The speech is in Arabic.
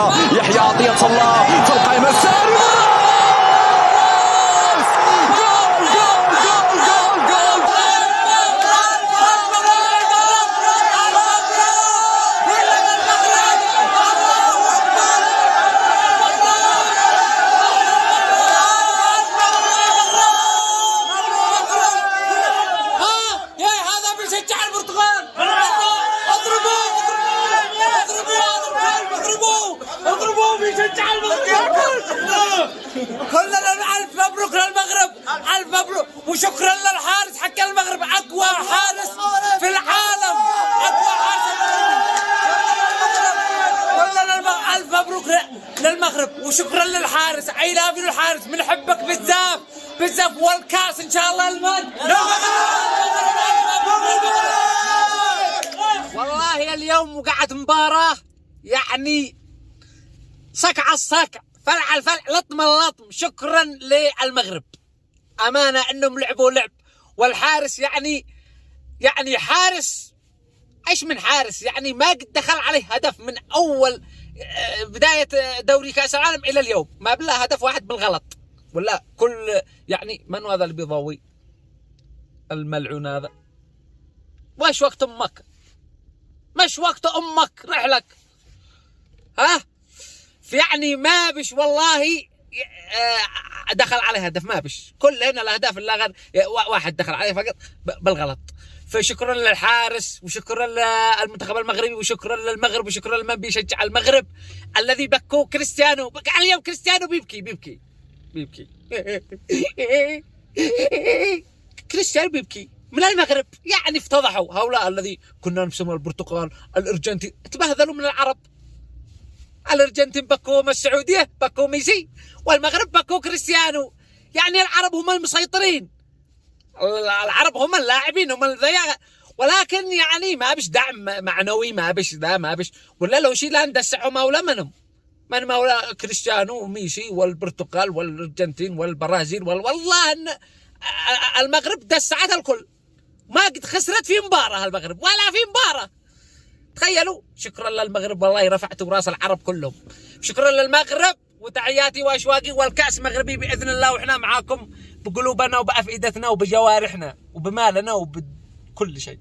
يحيى عطية الله في القائمة السارية. كلنا ألف مبروك للمغرب، ألف مبروك وشكرا للحارس حق المغرب، أقوى حارس في العالم، أقوى حارس. كلنا ألف مبروك للمغرب وشكرا للحارس. I love you الحارس، بنحبك بزاف بزاف، والكاس إن شاء الله المجد. والله اليوم وقعت مباراة يعني صقع الصقع، فلع الفلع، لطم اللطم. شكرا للمغرب امانه انهم لعبوا لعب، والحارس يعني حارس، ايش من حارس، يعني ما قد دخل عليه هدف من اول بدايه دوري كاس العالم الى اليوم، ما بلا هدف واحد بالغلط. ولا كل يعني من هذا اللي بيضوي الملعون هذا؟ وايش وقت امك؟ مش وقت امك رحلك، ها؟ يعني ما بش والله دخل عليه هدف، ما بش كل هنا الاهداف اللي غير واحد دخل عليه فقط بالغلط. فشكرا للحارس وشكرا للمنتخب المغربي وشكرا للمغرب وشكرا لمن بيشجع المغرب الذي بكوا كريستيانو. بقى اليوم كريستيانو بيبكي كريستيانو بيبكي من المغرب، يعني افتضحوا هؤلاء الذي كنا نسمى البرتقال الارجنتين، تبهذلوا من العرب. الارجنتين بكوا السعوديه بكوا ميسي، والمغرب بكوا كريستيانو. يعني العرب هم المسيطرين، العرب هم اللاعبين، هم الذياء، ولكن يعني ما بش دعم معنوي، ما بش ذا، ما بش. ولا لو شي لا ندسعوا مولى منهم، من مولى كريستيانو وميسي والبرتقال والارجنتين والبرازيل والله ان المغرب دسعت الكل، ما قد خسرت في مباراه المغرب ولا في مباراه. تخيلوا. شكرا للمغرب، والله رفعتوا راس العرب كلهم. شكرا للمغرب وتحياتي واشواقي، والكاس مغربي باذن الله، واحنا معاكم بقلوبنا وبافئدتنا وبجوارحنا وبمالنا وبكل شيء.